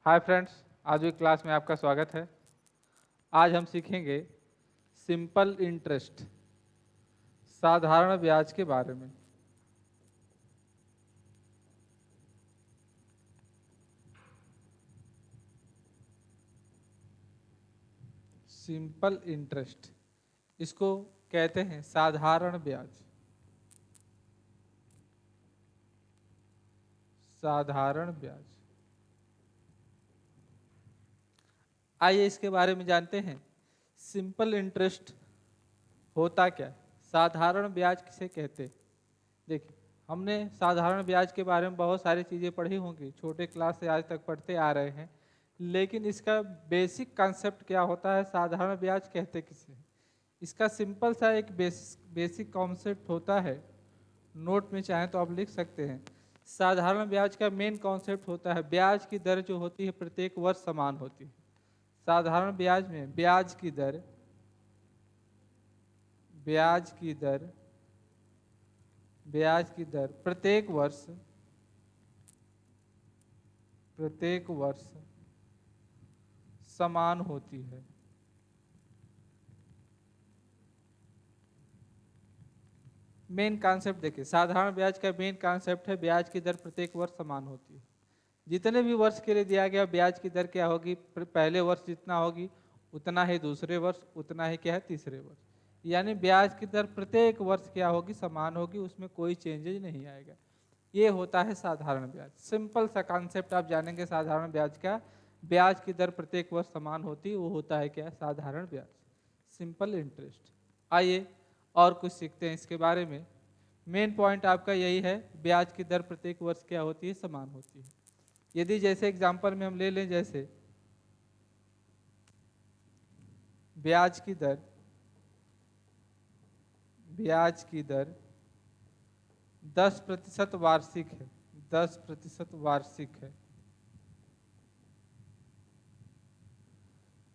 Hi friends, आज की class में आपका स्वागत है। आज हम सीखेंगे सिंपल इंटरेस्ट, साधारण ब्याज के बारे में। सिंपल इंटरेस्ट, इसको कहते हैं साधारण ब्याज। साधारण ब्याज, आइए इसके बारे में जानते हैं। सिंपल इंटरेस्ट होता क्या है, साधारण ब्याज किसे कहते हैं। देखिए, हमने साधारण ब्याज के बारे में बहुत सारी चीज़ें पढ़ी होंगी, छोटे क्लास से आज तक पढ़ते आ रहे हैं, लेकिन इसका बेसिक कॉन्सेप्ट क्या होता है, साधारण ब्याज कहते किसे हैं। इसका सिंपल सा एक बेसिक कॉन्सेप्ट होता है, नोट में चाहें तो आप लिख सकते हैं। साधारण ब्याज का मेन कॉन्सेप्ट होता है ब्याज की दर जो होती है प्रत्येक वर्ष समान होती है। साधारण ब्याज में ब्याज की दर प्रत्येक वर्ष समान होती है। मेन कॉन्सेप्ट देखिए, साधारण ब्याज का मेन कॉन्सेप्ट है ब्याज की दर प्रत्येक वर्ष समान होती है। जितने भी वर्ष के लिए दिया गया ब्याज की दर क्या होगी, पहले वर्ष जितना होगी उतना ही दूसरे वर्ष, उतना ही क्या है तीसरे वर्ष। यानी ब्याज की दर प्रत्येक वर्ष क्या होगी, समान होगी, उसमें कोई चेंजेज नहीं आएगा। ये होता है साधारण ब्याज। सिंपल सा कॉन्सेप्ट आप जानेंगे साधारण ब्याज का, ब्याज की दर प्रत्येक वर्ष समान होती है, वो होता है क्या, साधारण ब्याज, सिंपल इंटरेस्ट। आइए और कुछ सीखते हैं इसके बारे में। मेन पॉइंट आपका यही है, ब्याज की दर प्रत्येक वर्ष क्या होती है, समान होती है। यदि जैसे एग्जांपल में हम ले लें, जैसे ब्याज की दर 10% वार्षिक है, 10% वार्षिक है।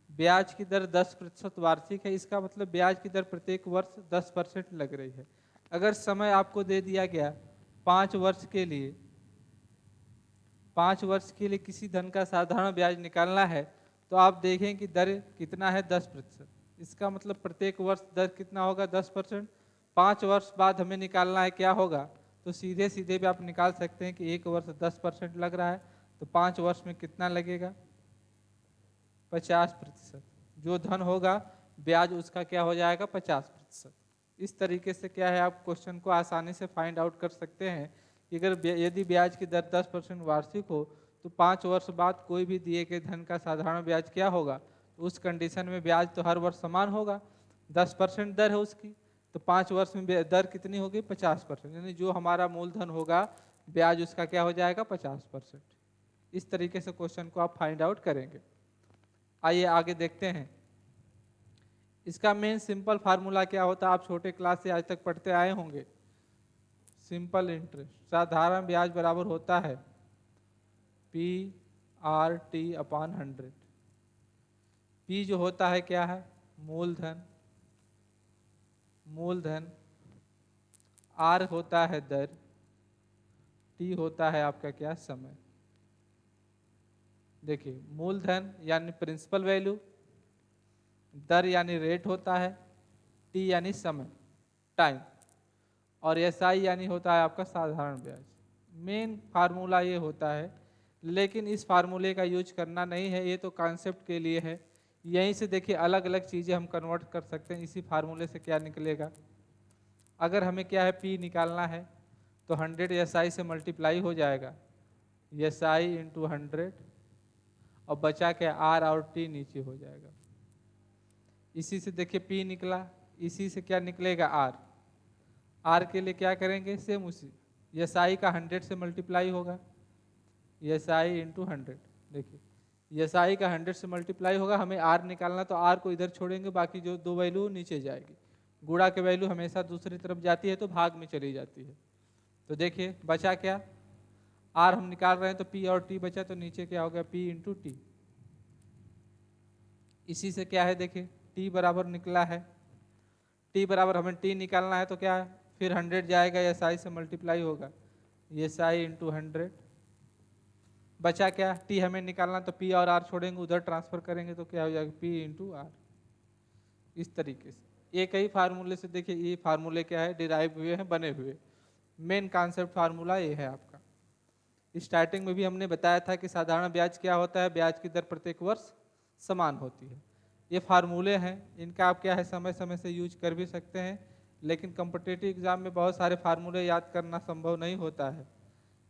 ब्याज की दर 10% वार्षिक है, इसका मतलब ब्याज की दर प्रत्येक वर्ष 10% लग रही है। अगर समय आपको दे दिया गया 5 वर्ष के लिए, 5 वर्ष के लिए किसी धन का साधारण ब्याज निकालना है, तो आप देखें कि दर कितना है, 10%। इसका मतलब प्रत्येक वर्ष दर कितना होगा, 10%। 5 वर्ष बाद हमें निकालना है, क्या होगा, तो सीधे सीधे भी आप निकाल सकते हैं कि एक वर्ष 10% लग रहा है, तो 5 वर्ष में कितना लगेगा, 50%। जो धन होगा ब्याज उसका क्या हो जाएगा, 50%। इस तरीके से क्या है, आप क्वेश्चन को आसानी से फाइंड आउट कर सकते हैं कि अगर यदि ब्याज की दर 10% वार्षिक हो, तो 5 वर्ष बाद कोई भी दिए गए धन का साधारण ब्याज क्या होगा, तो उस कंडीशन में ब्याज तो हर वर्ष समान होगा। 10% दर है उसकी, तो 5 वर्ष में दर कितनी होगी, 50%। यानी जो हमारा मूलधन होगा ब्याज उसका क्या हो जाएगा, 50%। इस तरीके से क्वेश्चन को आप फाइंड आउट करेंगे। आइए आगे देखते हैं। इसका मेन सिंपल फार्मूला क्या होता है, आप छोटे क्लास से आज तक पढ़ते आए होंगे। सिंपल इंटरेस्ट, साधारण ब्याज बराबर होता है PRT/100। P जो होता है क्या है, मूलधन, R होता है दर, T होता है आपका क्या, समय। देखिए, मूलधन यानी प्रिंसिपल वैल्यू, दर यानी रेट होता है, टी यानी समय, टाइम, और SI यानी होता है आपका साधारण ब्याज। मेन फार्मूला ये होता है, लेकिन इस फार्मूले का यूज करना नहीं है, ये तो कॉन्सेप्ट के लिए है। यहीं से देखिए अलग अलग चीज़ें हम कन्वर्ट कर सकते हैं। इसी फार्मूले से क्या निकलेगा, अगर हमें क्या है P निकालना है, तो 100 SI से मल्टीप्लाई हो जाएगा, SI × 100, और बचा क्या, R और T नीचे हो जाएगा। इसी से देखिए P निकला, इसी से क्या निकलेगा, R के लिए क्या करेंगे, सेम उसी SI का 100 से मल्टीप्लाई होगा, SI × 100। देखिए SI का 100 से मल्टीप्लाई होगा, हमें R निकालना, तो R को इधर छोड़ेंगे, बाकी जो दो वैल्यू नीचे जाएगी। गुणा के वैल्यू हमेशा दूसरी तरफ जाती है, तो भाग में चली जाती है। तो देखिए बचा क्या, R हम निकाल रहे हैं, तो P और T बचा, तो नीचे क्या हो गया, P × T। इसी से क्या है, देखिए T बराबर निकला है, T बराबर हमें T निकालना है, तो क्या है, फिर 100 जाएगा, SI से मल्टीप्लाई होगा, SI × 100, बचा क्या, टी हमें निकालना, तो पी और आर छोड़ेंगे, उधर ट्रांसफर करेंगे तो क्या हो जाएगा, पी इंटू आर। इस तरीके से एक ही फार्मूले से, देखिए ये फार्मूले क्या है, डिराइव हुए हैं, बने हुए। मेन कॉन्सेप्ट फार्मूला ये है आपका। स्टार्टिंग में भी हमने बताया था कि साधारण ब्याज क्या होता है, ब्याज की दर प्रत्येक वर्ष समान होती है। ये फार्मूले हैं, इनका आप क्या है समय समय से यूज कर भी सकते हैं, लेकिन कॉम्पिटिटिव एग्जाम में बहुत सारे फार्मूले याद करना संभव नहीं होता है,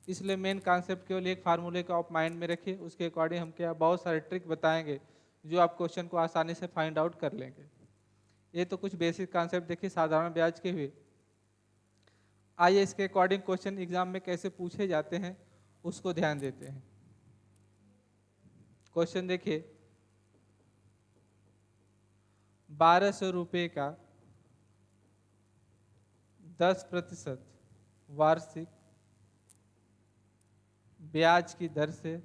इसलिए मेन कॉन्सेप्ट केवल एक फार्मूले को आप माइंड में रखिए, उसके अकॉर्डिंग हम क्या बहुत सारे ट्रिक बताएंगे जो आप क्वेश्चन को आसानी से फाइंड आउट कर लेंगे। ये तो कुछ बेसिक कॉन्सेप्ट देखिए साधारण ब्याज के हुए। आइए इसके अकॉर्डिंग क्वेश्चन एग्जाम में कैसे पूछे जाते हैं उसको ध्यान देते हैं। क्वेश्चन देखिए, 1200 रुपये का 10% वार्षिक ब्याज की दर से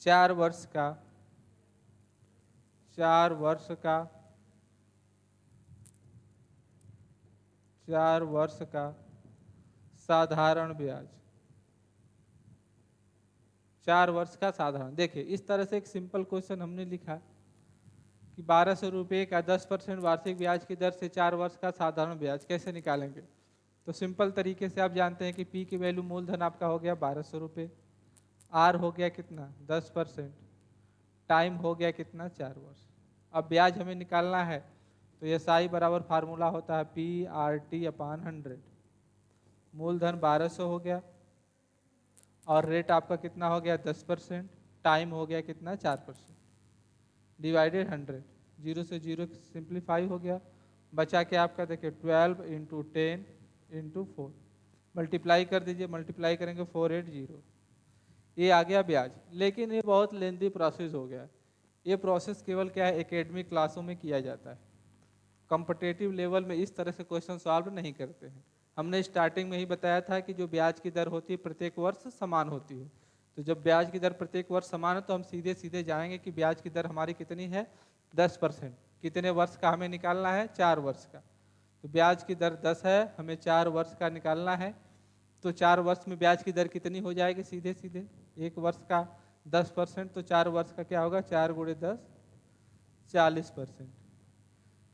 4 वर्ष का 4 वर्ष का साधारण ब्याज, 4 वर्ष का साधारण। देखिए इस तरह से एक सिंपल क्वेश्चन हमने लिखा कि 1200 रुपये का 10% वार्षिक ब्याज की दर से 4 वर्ष का साधारण ब्याज कैसे निकालेंगे। तो सिंपल तरीके से आप जानते हैं कि पी की वैल्यू मूलधन आपका हो गया 1200 रुपये, आर हो गया कितना 10%, टाइम हो गया कितना 4 वर्ष। अब ब्याज हमें निकालना है तो एस आई बराबर फार्मूला होता है पी आर टी अपान 100। मूलधन 1200 हो गया और रेट आपका कितना हो गया 10%, टाइम हो गया कितना 4%, डिवाइडेड 100, 0 से 0 सिंप्लीफाई हो गया। बचा के आपका देखिए 12 इंटू 10 इंटू 4, मल्टीप्लाई कर दीजिए, मल्टीप्लाई करेंगे 480, ये आ गया ब्याज। लेकिन ये बहुत लेंथी प्रोसेस हो गया, ये प्रोसेस केवल क्या है एकेडमिक क्लासों में किया जाता है, कॉम्पिटिटिव लेवल में इस तरह से क्वेश्चन सॉल्व नहीं करते हैं। हमने स्टार्टिंग में ही बताया था कि जो ब्याज की दर होती है प्रत्येक वर्ष समान होती है, तो जब ब्याज की दर प्रत्येक वर्ष समान है तो हम सीधे सीधे जाएंगे कि ब्याज की दर हमारी कितनी है 10%। कितने वर्ष का हमें निकालना है 4 वर्ष का, तो ब्याज की दर 10 है, हमें 4 वर्ष का निकालना है, तो 4 वर्ष में ब्याज की दर कितनी हो जाएगी, सीधे सीधे एक वर्ष का 10%, तो 4 वर्ष का क्या होगा 4 गुणे 10 40%।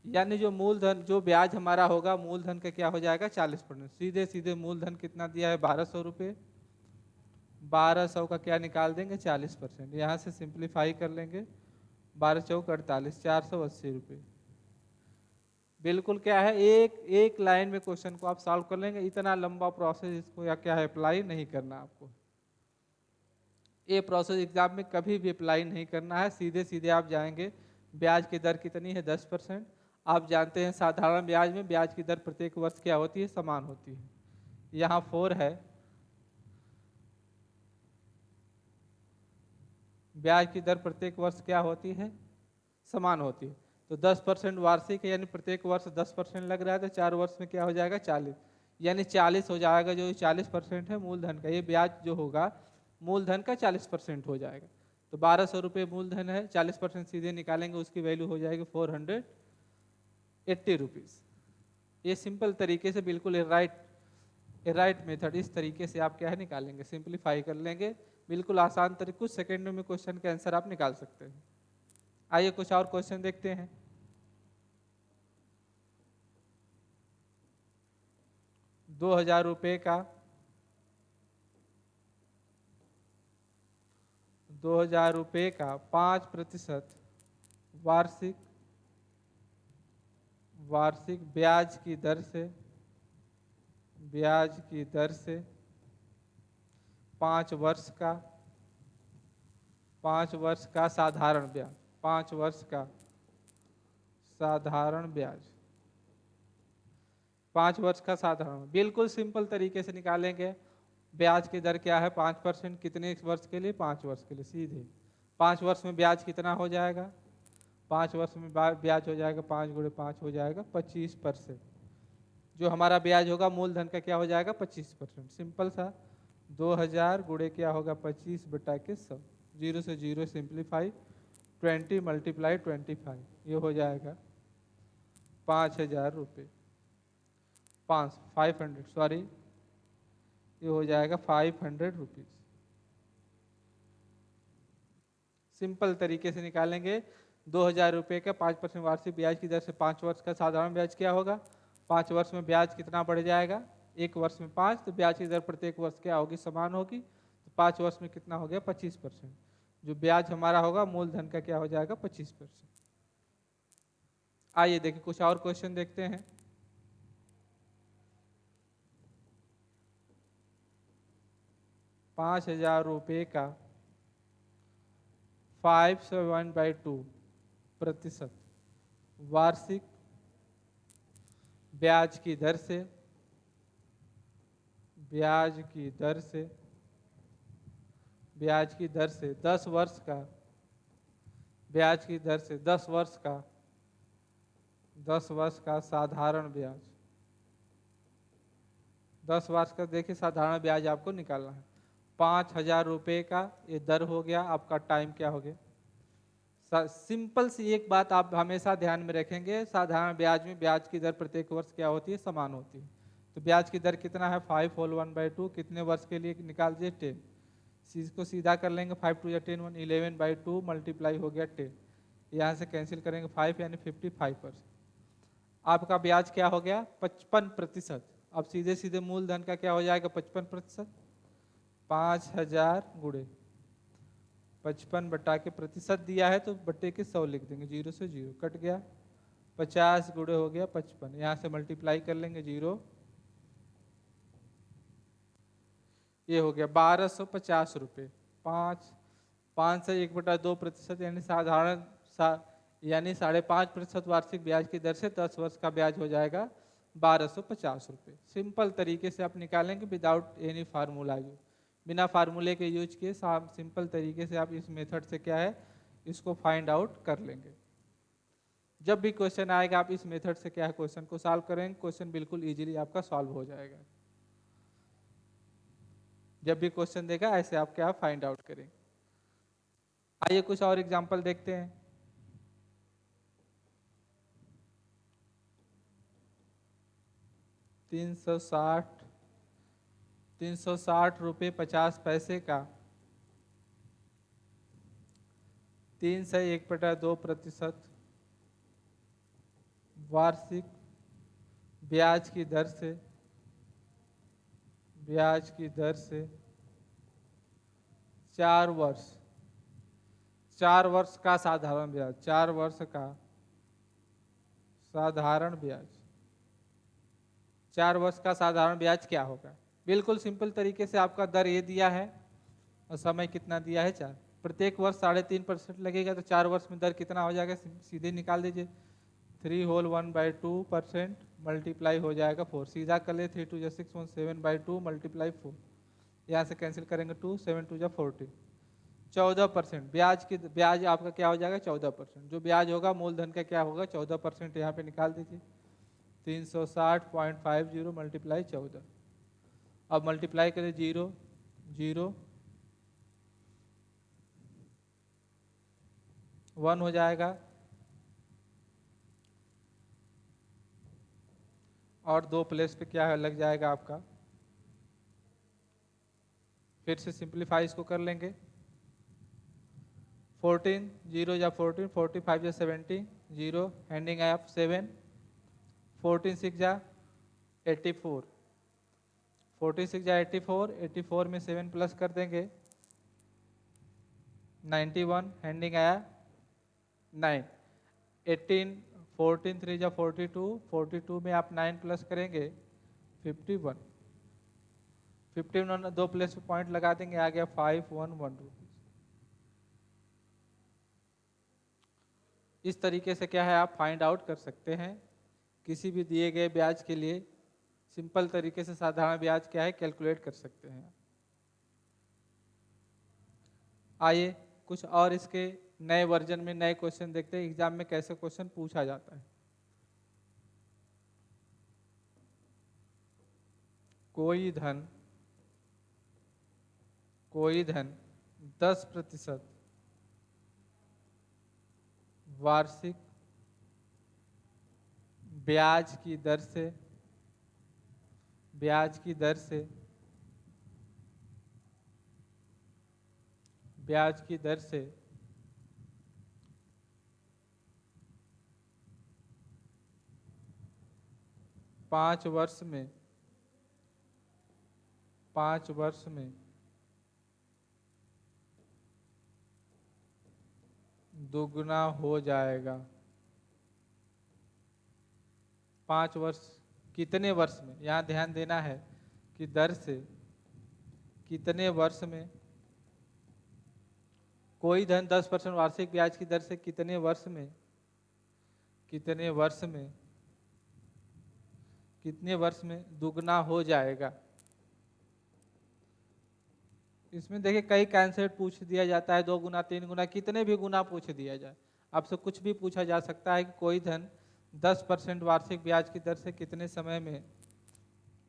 यानी जो मूलधन जो ब्याज हमारा होगा मूलधन का क्या हो जाएगा 40%। सीधे सीधे मूलधन कितना दिया है 1200 रुपये, 1200 का क्या निकाल देंगे 40%, यहाँ से सिंप्लीफाई कर लेंगे 12 चौक 48, 480 रुपये। बिल्कुल क्या है एक लाइन में क्वेश्चन को आप सॉल्व कर लेंगे, इतना लंबा प्रोसेस इसको या क्या है अप्लाई नहीं करना आपको। ये प्रोसेस एग्जाम में कभी भी अप्लाई नहीं करना है, सीधे सीधे आप जाएंगे ब्याज की दर कितनी है 10%। आप जानते हैं साधारण ब्याज में ब्याज की दर प्रत्येक वर्ष क्या होती है समान होती है, यहाँ 4 है, ब्याज की दर प्रत्येक वर्ष क्या होती है समान होती है, तो 10% वार्षिक है यानी प्रत्येक वर्ष 10% लग रहा है, तो 4 वर्ष में क्या हो जाएगा 40, यानी 40 हो जाएगा। जो 40% है मूलधन का, ये ब्याज जो होगा मूलधन का 40% हो जाएगा। तो 1200 रुपये मूलधन है, 40% सीधे निकालेंगे उसकी वैल्यू हो जाएगी 480 रुपीज़। ये सिंपल तरीके से बिल्कुल राइट मेथड, इस तरीके से आप क्या है निकालेंगे, सिंप्लीफाई कर लेंगे, बिल्कुल आसान तरीके, कुछ सेकेंडों में क्वेश्चन के आंसर आप निकाल सकते हैं। आइए कुछ और क्वेश्चन देखते हैं। ₹2000 का 5% वार्षिक ब्याज की दर से 5 वर्ष का साधारण ब्याज, 5 वर्ष का साधारण ब्याज, 5 वर्ष का साधारण, बिल्कुल सिंपल तरीके से निकालेंगे। ब्याज की दर क्या है 5%, कितने वर्ष के लिए 5 वर्ष के लिए, सीधे 5 वर्ष में ब्याज कितना हो जाएगा, 5 वर्ष में ब्याज हो जाएगा 5 गुणे 5 हो जाएगा 25%। जो हमारा ब्याज होगा मूलधन का क्या हो जाएगा 25%। सिंपल सा 2000 गुणे क्या होगा 25 बटा के 100, 0 से 0 सिंप्लीफाई, 20 मल्टीप्लाई 25, ये हो जाएगा 5000 रुपये। 500 सॉरी, ये हो जाएगा 500 रुपीज। सिंपल तरीके से निकालेंगे। 2000 रुपये का 5% वार्षिक ब्याज की दर से 5 वर्ष का साधारण ब्याज क्या होगा? 5 वर्ष में ब्याज कितना बढ़ जाएगा? 1 वर्ष में 5, तो ब्याज की दर प्रत्येक वर्ष क्या होगी? समान होगी। तो 5 वर्ष में कितना हो गया? 25%। जो ब्याज हमारा होगा मूलधन का क्या हो जाएगा? 25%। आइए देखिए कुछ और क्वेश्चन देखते हैं। ₹5000 का 5/2% वार्षिक ब्याज की दर से 10 वर्ष का ब्याज की दर से 10 वर्ष का साधारण ब्याज, 10 वर्ष का देखिए साधारण ब्याज आपको निकालना है। 5000 रुपये का ये दर हो गया, आपका टाइम क्या हो गया? सिंपल सी एक बात आप हमेशा ध्यान में रखेंगे, साधारण ब्याज में ब्याज की दर प्रत्येक वर्ष क्या होती है? समान होती है। तो ब्याज की दर कितना है? 5/1/2। कितने वर्ष के लिए निकाल दिए? 10। इसको सीधा कर लेंगे, 5 2 10 1 11/2 मल्टीप्लाई हो गया 10। यहाँ से कैंसिल करेंगे 5 यानी 55%। आपका ब्याज क्या हो गया? 55%। अब सीधे सीधे मूलधन का क्या हो जाएगा? 55%। 5000 गुणे 55 बटा के प्रतिशत दिया है तो बटे के 100 लिख देंगे, 0 से 0 कट गया। 50 गुणे हो गया 55, यहाँ से मल्टीप्लाई कर लेंगे 0, ये हो गया 1250 रुपये। 5 से 1/2% यानी साधारण यानी 5.5% वार्षिक ब्याज की दर से 10 वर्ष का ब्याज हो जाएगा 1250 रुपये। सिंपल तरीके से आप निकालेंगे विदाउट एनी फार्मूला यूज, बिना फार्मूले के यूज किए सिंपल तरीके से आप इस मेथड से क्या है इसको फाइंड आउट कर लेंगे। जब भी क्वेश्चन आएगा आप इस मेथड से क्या है क्वेश्चन को सॉल्व करेंगे, क्वेश्चन बिल्कुल इजीली आपका सॉल्व हो जाएगा। जब भी क्वेश्चन देगा ऐसे आप क्या फाइंड आउट करेंगे। आइए कुछ और एग्जांपल देखते हैं। ₹360 50 पैसे का 3 से 1/2% वार्षिक ब्याज की दर से 4 वर्ष का साधारण ब्याज, 4 वर्ष का साधारण ब्याज, 4 वर्ष का साधारण ब्याज क्या होगा? बिल्कुल सिंपल तरीके से आपका दर ये दिया है और समय कितना दिया है 4, प्रत्येक वर्ष 3.5% लगेगा तो 4 वर्ष में दर कितना हो जाएगा? सीधे निकाल दीजिए, 3/2% मल्टीप्लाई हो जाएगा 4, सीधा कर ले 3 2 6 1 7/2 मल्टीप्लाई 4, यहाँ से कैंसिल करेंगे 2 7 2 40, 14% ब्याज आपका क्या हो जाएगा? 14%। जो ब्याज होगा मूलधन का क्या होगा? 14%। यहाँ पे निकाल दीजिए 360.50 मल्टीप्लाई 14, अब मल्टीप्लाई करें 0 0 1 हो जाएगा और 2 प्लेस पे क्या है लग जाएगा आपका। फिर से सिंप्लीफाई इसको कर लेंगे, 14 0 या 14 45 या 70 0 हैंडिंग आप 7 14 6 जा 84 46 जा 84 में 7 प्लस कर देंगे 91 हैंडिंग आया 9 18 14 3 जा 42 में आप 9 प्लस करेंगे 51 2 प्लेस पे पॉइंट लगा देंगे, आ गया 511 रुपीज। इस तरीके से क्या है आप फाइंड आउट कर सकते हैं किसी भी दिए गए ब्याज के लिए। सिंपल तरीके से साधारण ब्याज क्या है कैलकुलेट कर सकते हैं। आइए कुछ और इसके नए वर्जन में नए क्वेश्चन देखते हैं, एग्जाम में कैसे क्वेश्चन पूछा जाता है। कोई धन 10% वार्षिक ब्याज की दर से ब्याज की दर से 5 वर्ष में दुगना हो जाएगा। 5 वर्ष कितने वर्ष में, यहाँ ध्यान देना है कि दर से कितने वर्ष में, कोई धन 10% वार्षिक ब्याज की दर से कितने वर्ष में दुगना हो जाएगा। इसमें देखिए कई कंसेप्ट पूछ दिया जाता है, 2 गुना 3 गुना, कितने भी गुना पूछ दिया जाए, आपसे कुछ भी पूछा जा सकता है कि कोई धन 10% वार्षिक ब्याज की दर से कितने समय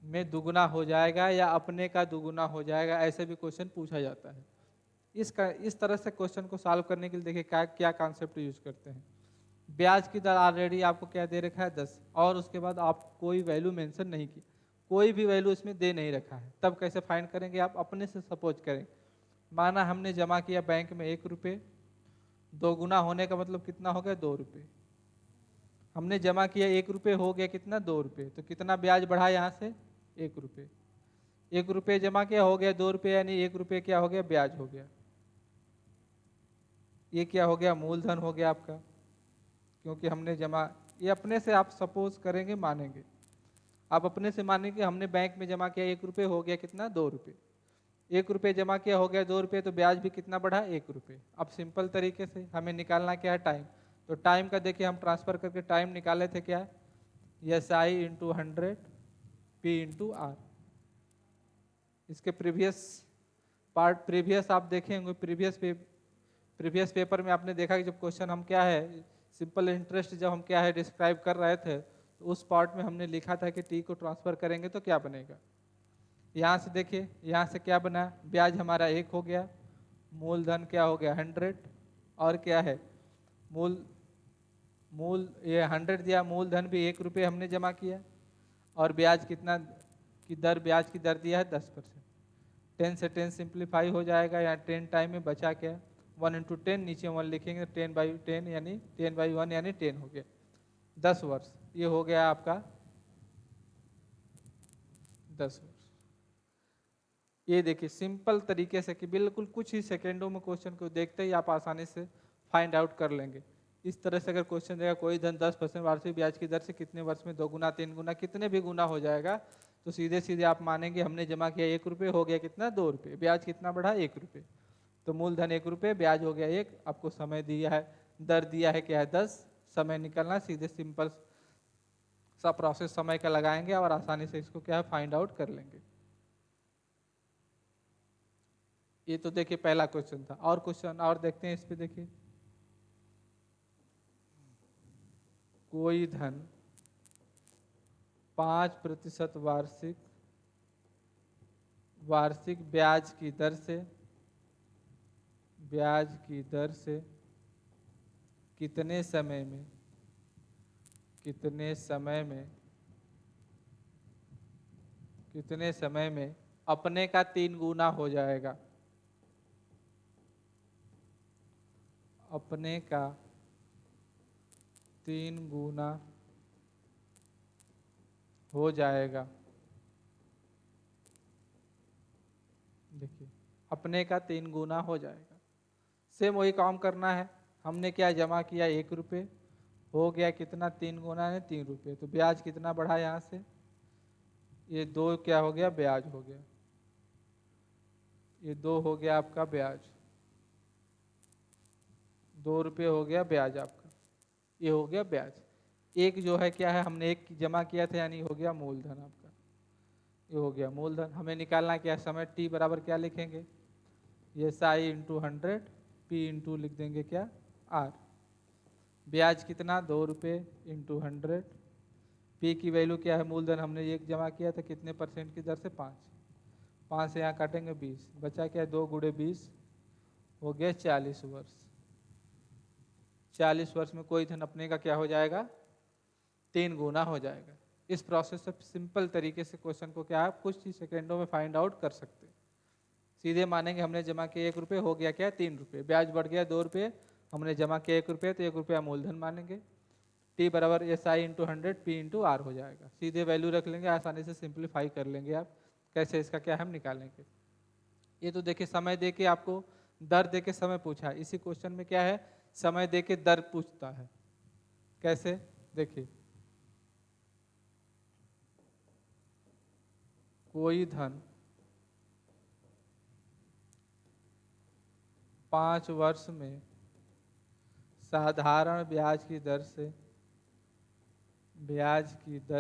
में दुगना हो जाएगा या अपने का दुगुना हो जाएगा, ऐसे भी क्वेश्चन पूछा जाता है। इस तरह से क्वेश्चन को सॉल्व करने के लिए देखिए क्या कॉन्सेप्ट यूज करते हैं। ब्याज की दर ऑलरेडी आपको क्या दे रखा है 10, और उसके बाद आप कोई वैल्यू मेंशन नहीं की, कोई भी वैल्यू इसमें दे नहीं रखा है, तब कैसे फाइंड करेंगे आप अपने से सपोज करें। माना हमने जमा किया बैंक में 1 रुपये, 2 गुना होने का मतलब कितना हो गया 2 रुपये। हमने जमा किया 1 रुपये, हो गया कितना 2 रुपये, तो कितना ब्याज बढ़ा यहाँ से 1 रुपये। 1 रुपये जमा किया, हो गया 2 रुपये, यानी 1 रुपये क्या हो गया ब्याज हो गया। ये क्या हो गया मूलधन हो गया आपका, क्योंकि हमने जमा, ये अपने से आप सपोज करेंगे मानेंगे, आप अपने से मानेंगे हमने बैंक में जमा किया 1 रुपये, हो गया कितना 2 रुपये। 1 रुपये जमा किया, हो गया 2 रुपये, तो ब्याज भी कितना बढ़ा 1 रुपये। अब सिंपल तरीके से हमें निकालना क्या है टाइम, तो टाइम का देखिए हम ट्रांसफर करके टाइम निकाले थे क्या, SI into 100 P into R। इसके प्रीवियस आप देखेंगे, प्रीवियस पेपर में आपने देखा कि जब क्वेश्चन हम क्या है सिंपल इंटरेस्ट जब हम क्या है डिस्क्राइब कर रहे थे, तो उस पार्ट में हमने लिखा था कि टी को ट्रांसफर करेंगे तो क्या बनेगा। यहाँ से देखिए, यहाँ से क्या बना, ब्याज हमारा 1 हो गया, मूलधन क्या हो गया 100, और क्या है ये 100 दिया, मूलधन भी 1 रुपये हमने जमा किया, और ब्याज कितना की दर, ब्याज की दर दिया है 10%। 10 से 10 सिंप्लीफाई हो जाएगा, यहाँ 10 टाइम में बचा क्या 1 इंटू 10, नीचे 1 लिखेंगे, 10/10 यानी 10/1 यानी 10 हो गया, 10 वर्ष। ये हो गया आपका 10 वर्ष। ये देखिए सिंपल तरीके से कि बिल्कुल कुछ ही सेकेंडों में क्वेश्चन को देखते ही आप आसानी से फाइंड आउट कर लेंगे। इस तरह से अगर क्वेश्चन देगा कोई धन 10% वार्षिक ब्याज की दर से कितने वर्ष में 2 गुना 3 गुना कितने भी गुना हो जाएगा, तो सीधे सीधे आप मानेंगे हमने जमा किया 1 रुपये, हो गया कितना 2 रुपये, ब्याज कितना बढ़ा 1 रुपये, तो मूलधन 1 रुपये, ब्याज हो गया 1, आपको समय दिया है, दर दिया है क्या है 10, समय निकलना, सीधे सिंपल सा प्रोसेस समय का लगाएंगे और आसानी से इसको क्या है फाइंड आउट कर लेंगे। ये तो देखिए पहला क्वेश्चन था, और क्वेश्चन और देखते हैं इस पे। देखिए कोई धन 5% वार्षिक ब्याज की दर से कितने समय में अपने का 3 गुना हो जाएगा, अपने का 3 गुना हो जाएगा। देखिए अपने का 3 गुना हो जाएगा। सेम वही काम करना है, हमने क्या जमा किया 1 रुपये, हो गया कितना 3 गुना है 3 रुपये, तो ब्याज कितना बढ़ा यहाँ से, ये 2 क्या हो गया ब्याज हो गया, ये 2 हो गया आपका ब्याज, 2 रुपये हो गया ब्याज आपका, ये हो गया ब्याज। एक जो है क्या है हमने 1 जमा किया था यानी हो गया मूलधन आपका, ये हो गया मूलधन। हमें निकालना क्या समय, टी बराबर क्या लिखेंगे, ये SI इंटू 100 P इंटू लिख देंगे क्या R। ब्याज कितना 2 रुपये इंटू 100, P की वैल्यू क्या है, मूलधन हमने 1 जमा किया था कितने % की दर से 5 से यहाँ काटेंगे 20, बचा क्या 2 गुणे 20 हो गया 40 वर्ष। 40 वर्ष में कोई धन अपने का क्या हो जाएगा 3 गुना हो जाएगा। इस प्रोसेस से सिंपल तरीके से क्वेश्चन को क्या आप कुछ ही सेकेंडों में फाइंड आउट कर सकते हैं। सीधे मानेंगे हमने जमा किया 1 रुपये, हो गया क्या 3 रुपये, ब्याज बढ़ गया 2 रुपये, हमने जमा किया 1 रुपये तो 1 रुपया मूलधन मानेंगे। टी बराबर S I into 100 P into R हो जाएगा। सीधे वैल्यू रख लेंगे, आसानी से सिंप्लीफाई कर लेंगे आप। कैसे इसका क्या हम निकालेंगे। ये तो देखिए समय दे के आपको दर दे के समय पूछा है। इसी क्वेश्चन में क्या है, समय दे के दर पूछता है। कैसे देखिए, कोई धन 5 वर्ष में साधारण ब्याज की दर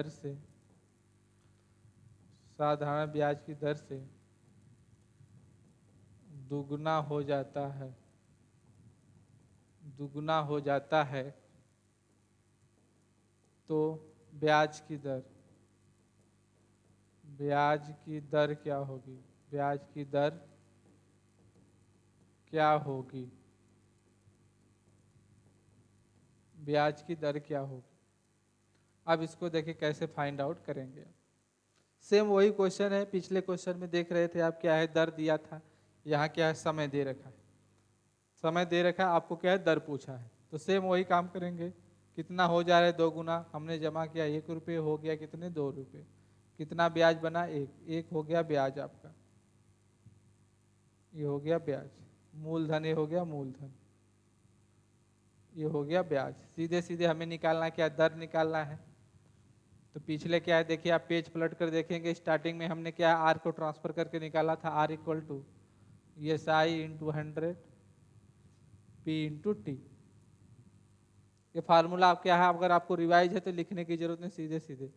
से साधारण ब्याज की दर से दुगना हो जाता है तो ब्याज की दर क्या होगी, ब्याज की दर क्या होगी, ब्याज की दर क्या होगी। अब इसको देखिए कैसे फाइंड आउट करेंगे। सेम वही क्वेश्चन है, पिछले क्वेश्चन में देख रहे थे आप, क्या है दर दिया था, यहाँ क्या है समय दे रखा है। समय दे रखा है, आपको क्या है दर पूछा है, तो सेम वही काम करेंगे। कितना हो जा रहा है 2 गुना, हमने जमा किया 1 रुपये, हो गया कितने 2 रुपये, कितना ब्याज बना 1 हो गया ब्याज आपका, ये हो गया ब्याज, मूलधन ये हो गया मूलधन, ये हो गया ब्याज। सीधे सीधे हमें निकालना क्या, दर निकालना है। तो पिछले क्या है देखिए, आप पेज पलट कर देखेंगे, स्टार्टिंग में हमने क्या आर को ट्रांसफर करके निकाला था, R equal to S I into 100 P into T. ये फार्मूला आप क्या है, अगर आपको रिवाइज है तो लिखने की जरूरत नहीं, सीधे सीधे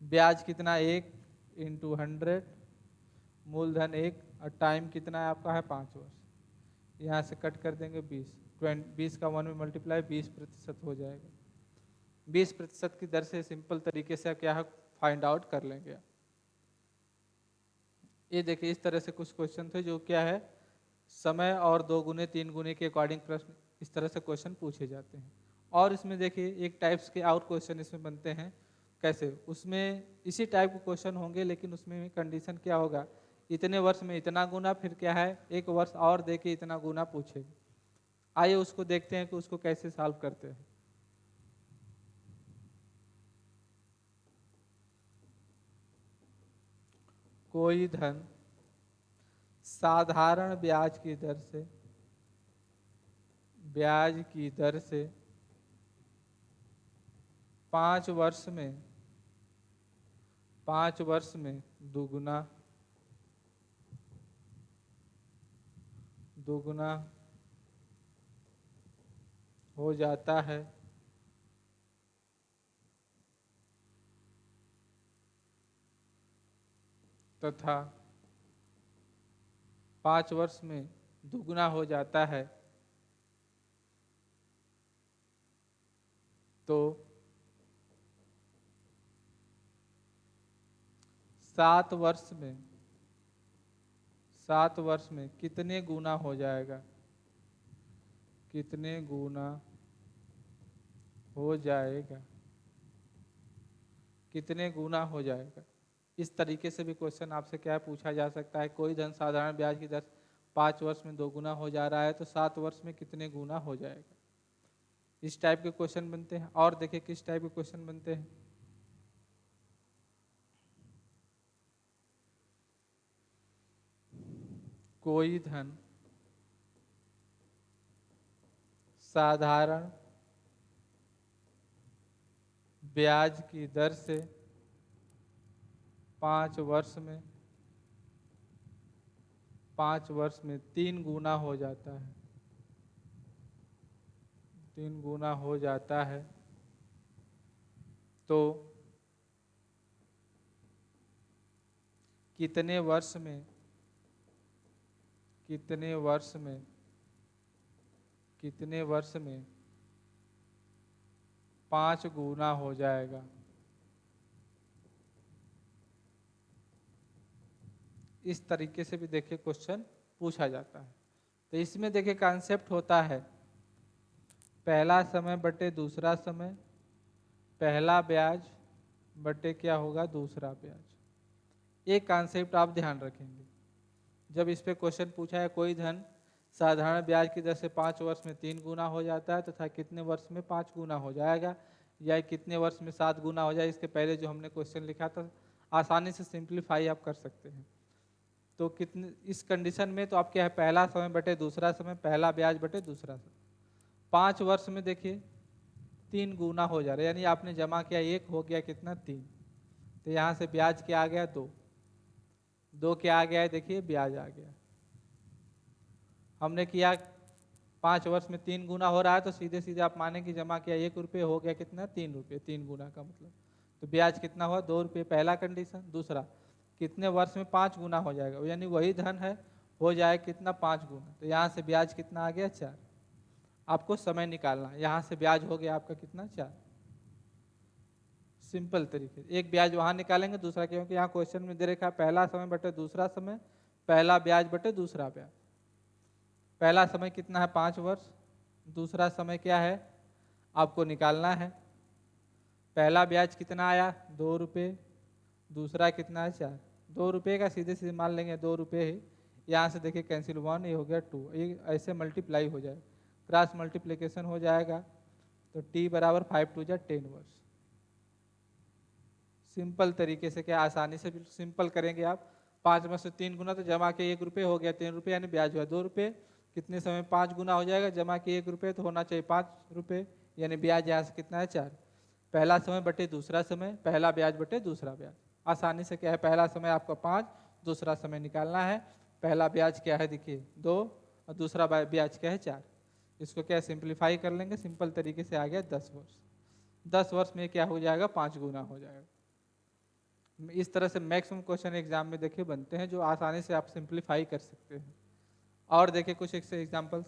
ब्याज कितना 1 इंटू 100, मूलधन 1, और टाइम कितना है आपका है 5 वर्ष। यहाँ से कट कर देंगे 20 का 1 में मल्टीप्लाई 20% हो जाएगा। 20% की दर से सिंपल तरीके से क्या है फाइंड आउट कर लेंगे। ये देखिए इस तरह से कुछ क्वेश्चन थे जो क्या है समय और 2 गुने 3 गुने के अकॉर्डिंग प्रश्न इस तरह से क्वेश्चन पूछे जाते हैं। और इसमें देखिए एक टाइप्स के और क्वेश्चन इसमें बनते हैं। कैसे, उसमें इसी टाइप के क्वेश्चन होंगे, लेकिन उसमें कंडीशन क्या होगा, इतने वर्ष में इतना गुना, फिर क्या है 1 वर्ष और दे के इतना गुना पूछेगा। आइए उसको देखते हैं कि उसको कैसे सॉल्व करते हैं। कोई धन साधारण ब्याज की दर से 5 वर्ष में दुगुना हो जाता है तथा 5 वर्ष में दुगुना हो जाता है तो 7 वर्ष में कितने गुना हो जाएगा, कितने गुना हो जाएगा। इस तरीके से भी क्वेश्चन आपसे क्या पूछा जा सकता है। कोई धन साधारण ब्याज की दर 5 वर्ष में 2 गुना हो जा रहा है तो 7 वर्ष में कितने गुना हो जाएगा। इस टाइप के क्वेश्चन बनते हैं। और देखिए किस टाइप के क्वेश्चन बनते हैं। कोई धन साधारण ब्याज की दर से 5 वर्ष में 3 गुना हो जाता है, 3 गुना हो जाता है तो कितने वर्ष में 5 गुना हो जाएगा। इस तरीके से भी देखिए क्वेश्चन पूछा जाता है। तो इसमें देखिए कॉन्सेप्ट होता है पहला समय बटे दूसरा समय, पहला ब्याज बटे क्या होगा दूसरा ब्याज। एक कॉन्सेप्ट आप ध्यान रखेंगे, जब इस पे क्वेश्चन पूछा है कोई धन साधारण ब्याज की दर से 5 वर्ष में 3 गुना हो जाता है तथा कितने वर्ष में 5 गुना हो जाएगा, या कितने वर्ष में 7 गुना हो जाए, इसके पहले जो हमने क्वेश्चन लिखा था आसानी से सिंप्लीफाई आप कर सकते हैं। तो कितने इस कंडीशन में तो आप क्या है, पहला समय बटे दूसरा समय, पहला ब्याज बटे दूसरा समय। 5 वर्ष में देखिए 3 गुना हो जा रहा है, यानी आपने जमा किया 1 हो गया कितना 3, तो यहाँ से ब्याज क्या आ गया 2 क्या आ गया है, देखिए ब्याज आ गया। हमने किया 5 वर्ष में 3 गुना हो रहा है, तो सीधे सीधे आप माने कि जमा किया 1 रुपये हो गया कितना 3 रुपये, 3 गुना का मतलब, तो ब्याज कितना हुआ 2 रुपये, पहला कंडीशन। दूसरा कितने वर्ष में 5 गुना हो जाएगा, यानी वही धन है हो जाए कितना 5 गुना, तो यहाँ से ब्याज कितना आ गया 4। आपको समय निकालना है, यहाँ से ब्याज हो गया आपका कितना 4। सिंपल तरीके से एक ब्याज वहाँ निकालेंगे, दूसरा क्योंकि यहाँ क्वेश्चन में दे रखा है पहला समय बटे दूसरा समय, पहला ब्याज बटे दूसरा ब्याज। पहला समय कितना है 5 वर्ष, दूसरा समय क्या है आपको निकालना है। पहला ब्याज कितना आया 2 रुपये, दूसरा कितना है 4। 2 रुपये का सीधे सीधे मान लेंगे 2 रुपये ही, यहाँ से देखिए कैंसिल 1, ये हो गया 2, ये ऐसे मल्टीप्लाई हो जाए, क्रॉस मल्टीप्लिकेशन हो जाएगा, तो t बराबर 5 2 10 वर्ष। सिंपल तरीके से क्या आसानी से सिंपल करेंगे आप, 5 में से 3 गुना तो जमा के 1 रुपये हो गया, 3 रुपये यानी ब्याज हुआ 2 रुपये, कितने समय 5 गुना हो जाएगा, जमा के 1 रुपये तो होना चाहिए 5 रुपये, यानी ब्याज यहाँ से कितना है 4। पहला समय बटे दूसरा समय, पहला ब्याज बटे दूसरा ब्याज। आसानी से क्या है, पहला समय आपका 5, दूसरा समय निकालना है, पहला ब्याज क्या है देखिए 2 और दूसरा ब्याज क्या है 4। इसको क्या सिंप्लीफाई कर लेंगे, सिंपल तरीके से आ गया 10 वर्ष। 10 वर्ष में क्या हो जाएगा 5 गुना हो जाएगा। इस तरह से मैक्सिमम क्वेश्चन एग्जाम में देखिए बनते हैं, जो आसानी से आप सिंप्लीफाई कर सकते हैं। और देखिए कुछ एग्जांपल्स,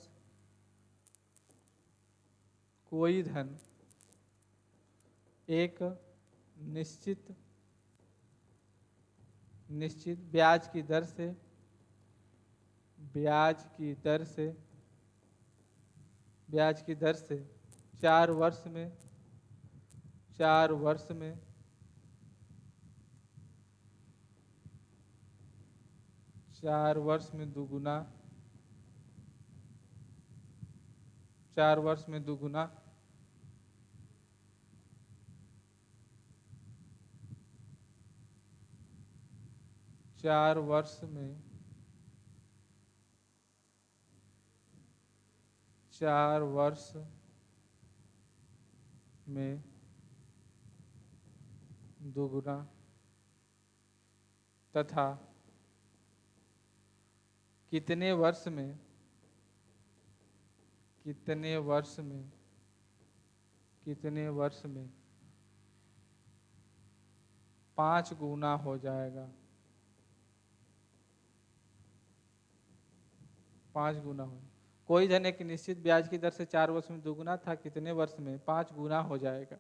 कोई धन एक निश्चित ब्याज की दर से 4 वर्ष में दुगुना, 4 वर्ष में दुगुना, 4 वर्ष में दुगुना तथा कितने वर्ष में 5 गुना हो जाएगा, 5 गुना हो। कोई धन एक निश्चित ब्याज की दर से 4 वर्ष में दुगुना था, कितने वर्ष में 5 गुना हो जाएगा।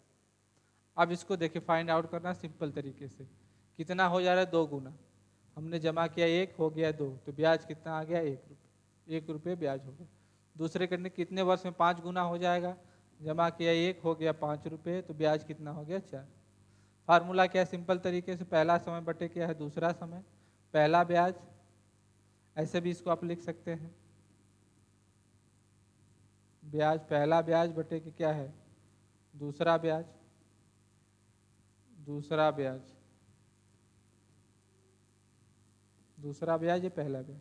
अब इसको देखिए फाइंड आउट करना सिंपल तरीके से, कितना हो जा रहा है 2 गुना, हमने जमा किया 1 हो गया 2, तो ब्याज कितना आ गया 1 रुपये, 1 रुपये ब्याज हो गया। दूसरे कंडीशन कितने वर्ष में 5 गुना हो जाएगा, जमा किया 1 हो गया 5 रुपये, तो ब्याज कितना हो गया 4। फार्मूला क्या है, सिंपल तरीके से पहला समय बटे क्या है दूसरा समय, पहला ब्याज, ऐसे भी इसको आप लिख सकते हैं, ब्याज पहला ब्याज बटे कि क्या है दूसरा ब्याज, दूसरा ब्याज ये पहला ब्याज।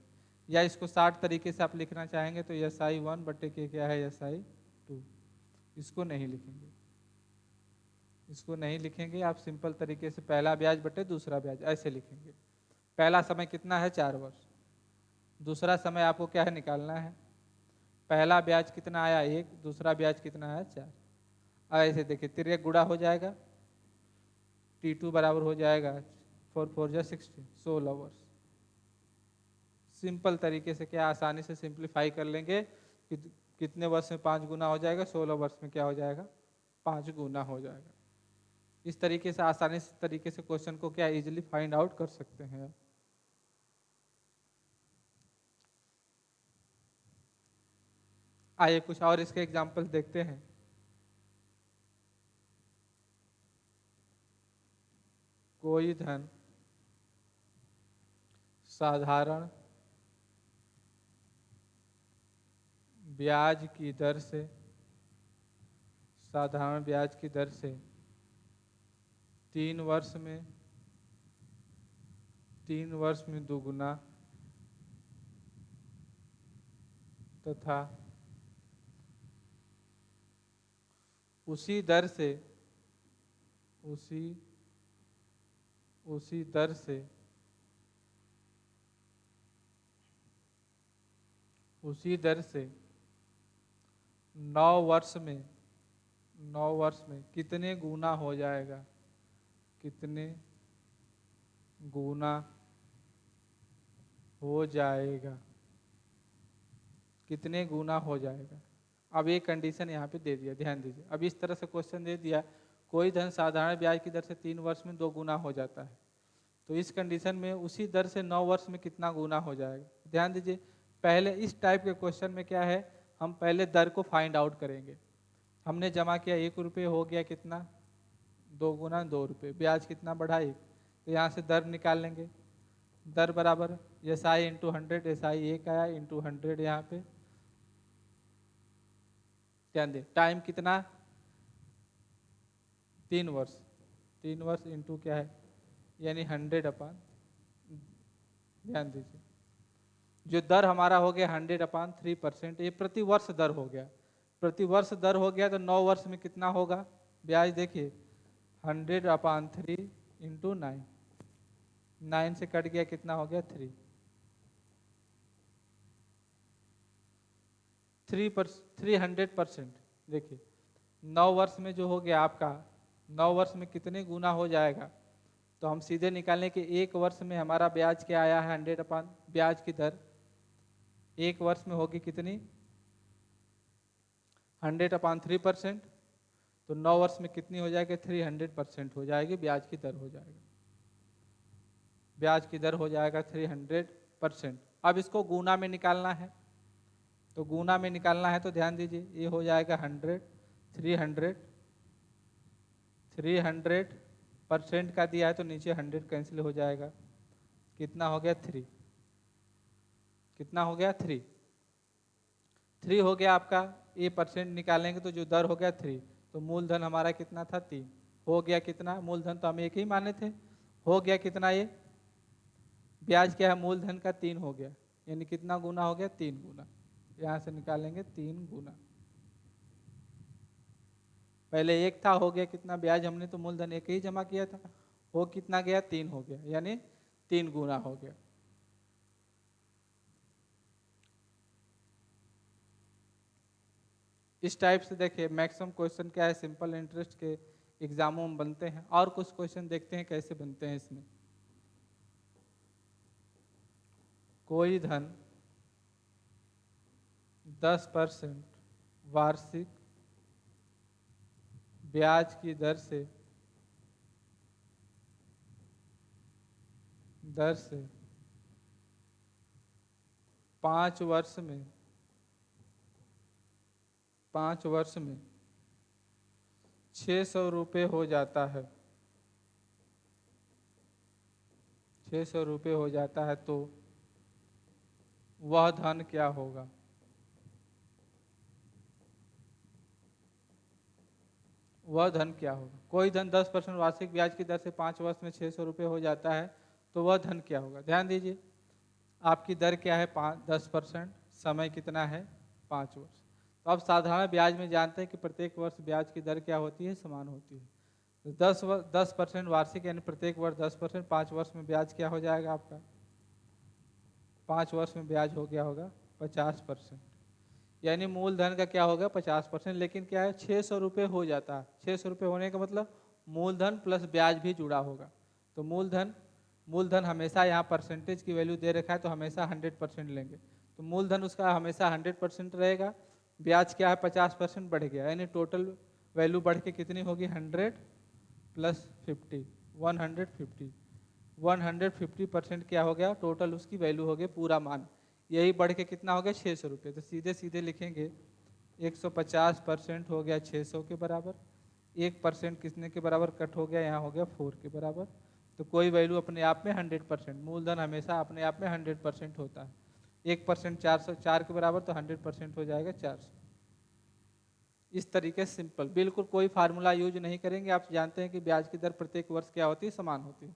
या इसको 60 तरीके से आप लिखना चाहेंगे तो SI1 बटे के क्या है SI2। इसको नहीं लिखेंगे, आप सिंपल तरीके से पहला ब्याज बटे दूसरा ब्याज ऐसे लिखेंगे। पहला समय कितना है 4 वर्ष, दूसरा समय आपको क्या है निकालना है, पहला ब्याज कितना आया 1, दूसरा ब्याज कितना आया 4। ऐसे देखिए 3 गुणा हो जाएगा, T2 बराबर हो जाएगा 4 4 जा 16, 16 वर्ष। सिंपल तरीके से क्या आसानी से सिंप्लीफाई कर लेंगे कि कितने वर्ष में 5 गुना हो जाएगा, 16 वर्ष में क्या हो जाएगा 5 गुना हो जाएगा। इस तरीके से आसानी से तरीके से क्वेश्चन को क्या इजीली फाइंड आउट कर सकते हैं। आइए कुछ और इसके एग्जाम्पल देखते हैं। कोई धन साधारण ब्याज की दर से, साधारण ब्याज की दर से 3 वर्ष में दुगुना तथा उसी दर से उसी दर से 9 वर्ष में कितने गुना हो जाएगा, कितने गुना हो जाएगा, कितने गुना हो जाएगा। अब ये कंडीशन यहाँ पे दे दिया, ध्यान दीजिए। अब इस तरह से क्वेश्चन दे दिया, कोई धन साधारण ब्याज की दर से 3 वर्ष में 2 गुना हो जाता है, तो इस कंडीशन में उसी दर से 9 वर्ष में कितना गुना हो जाएगा। ध्यान दीजिए, पहले इस टाइप के क्वेश्चन में क्या है, हम पहले दर को फाइंड आउट करेंगे। हमने जमा किया 1 रुपये, हो गया कितना 2 गुना 2 रुपये, ब्याज कितना बढ़ा 1, तो यहाँ से दर निकाल लेंगे। दर बराबर SI इंटू 100, SI 1 आया इंटू 100 यहाँ पे। ध्यान दें, टाइम कितना 3 वर्ष, 3 वर्ष इंटू क्या है यानी 100 अपान, ध्यान दीजिए जो दर हमारा हो गया 100 अपान 3%, ये प्रति वर्ष दर हो गया। प्रति वर्ष दर हो गया तो 9 वर्ष में कितना होगा ब्याज, देखिए 100 अपान 3 इंटू 9, 9 से कट गया कितना हो गया 300%। देखिए 9 वर्ष में जो हो गया आपका, 9 वर्ष में कितने गुना हो जाएगा, तो हम सीधे निकालने के 1 वर्ष में हमारा ब्याज क्या आया है 100 अपान, ब्याज की दर 1 वर्ष में होगी कितनी 100 अपान 3%, तो 9 वर्ष में कितनी हो जाएगी 300% हो जाएगी, ब्याज की दर हो जाएगा, ब्याज की दर हो जाएगा 300%। अब इसको गुना में निकालना है, तो गुना में निकालना है तो ध्यान दीजिए ये हो जाएगा 100, 300% का दिया है तो नीचे 100 कैंसिल हो जाएगा, कितना हो गया 3, कितना हो गया 3 हो गया आपका। ये परसेंट निकालेंगे तो जो दर हो गया 3, तो मूलधन हमारा कितना था 3, हो गया कितना, मूलधन तो हम एक ही माने थे, हो गया कितना, ये ब्याज क्या है मूलधन का 3 हो गया, यानी कितना गुना हो गया 3 गुना, यहाँ से निकालेंगे 3 गुना। पहले 1 था, हो गया कितना ब्याज, हमने तो मूलधन 1 ही जमा किया था, हो कितना गया 3 हो गया, यानी 3 गुना हो गया। इस टाइप से देखिए मैक्सिमम क्वेश्चन क्या है सिंपल इंटरेस्ट के एग्जामों में बनते हैं। और कुछ क्वेश्चन देखते हैं कैसे बनते हैं इसमें। कोई धन 10% वार्षिक ब्याज की दर से 5 वर्ष में 600 रुपये हो जाता है, 600 रुपये हो जाता है, तो वह धन क्या होगा। वह धन क्या होगा, कोई धन 10% वार्षिक ब्याज की दर से 5 वर्ष में 600 रुपये हो जाता है, तो वह धन क्या होगा। ध्यान दीजिए आपकी दर क्या है 10%, समय कितना है 5 वर्ष। तो अब साधारण ब्याज में जानते हैं कि प्रत्येक वर्ष ब्याज की दर क्या होती है, समान होती है। तो 10% वार्षिक यानी प्रत्येक वर्ष 10%, 5 वर्ष में ब्याज क्या हो जाएगा आपका, 5 वर्ष में ब्याज हो गया होगा 50%, यानी मूलधन का क्या होगा 50%। लेकिन क्या है 600 रुपये हो जाता है, 600 रुपये होने का मतलब मूलधन प्लस ब्याज भी जुड़ा होगा। तो मूलधन हमेशा यहाँ परसेंटेज की वैल्यू दे रखा है तो हमेशा 100% लेंगे, तो मूलधन उसका हमेशा 100% रहेगा, ब्याज क्या है 50% बढ़ गया, यानी टोटल वैल्यू बढ़ के कितनी होगी 100 प्लस 50, 150% क्या हो गया, टोटल उसकी वैल्यू हो गई पूरा मान, यही बढ़ के कितना हो गया 600 रुपये। तो सीधे सीधे लिखेंगे 150% हो गया 600 के बराबर, 1% कितने के बराबर कट हो गया, यहाँ हो गया 4 के बराबर, तो तो कोई वैल्यू अपने आप में 100%, मूलधन हमेशा अपने आप में 100% होता है। 1% 404 के बराबर, तो 100% हो जाएगा 400। इस तरीके से सिंपल, बिल्कुल कोई फार्मूला यूज नहीं करेंगे। आप जानते हैं कि ब्याज की दर प्रत्येक वर्ष क्या होती है, समान होती है।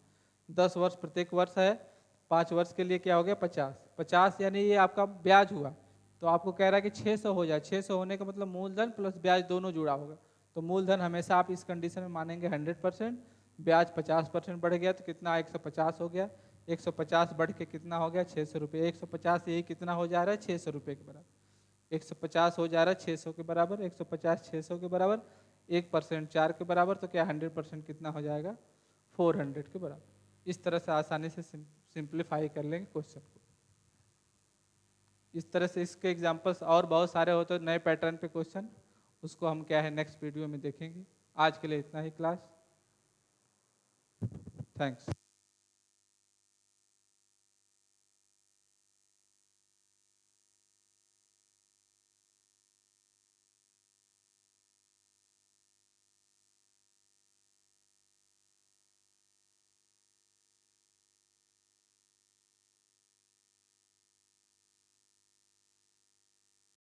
10 वर्ष प्रत्येक वर्ष है, 5 वर्ष के लिए क्या हो गया 50 यानी ये आपका ब्याज हुआ। तो आपको कह रहा है कि 600 हो जाए, 600 होने का मतलब मूलधन प्लस ब्याज दोनों जुड़ा होगा। तो मूलधन हमेशा आप इस कंडीशन में मानेंगे 100%, ब्याज 50% बढ़ गया तो कितना 150 हो गया, 150 बढ़ के कितना हो गया 600 रुपये। 150 यही कितना हो जा रहा है 600 रुपये के बराबर। 150 हो जा रहा है 600 के बराबर, 150 600 के बराबर, 1% 4 के बराबर, तो क्या 100% कितना हो जाएगा 400 के बराबर। इस तरह से आसानी से सिंप्लीफाई कर लेंगे क्वेश्चन को। इस तरह से इसके एग्जांपल्स और बहुत सारे होते हैं नए पैटर्न पे क्वेश्चन, उसको हम क्या है नेक्स्ट वीडियो में देखेंगे। आज के लिए इतना ही क्लास। थैंक्स।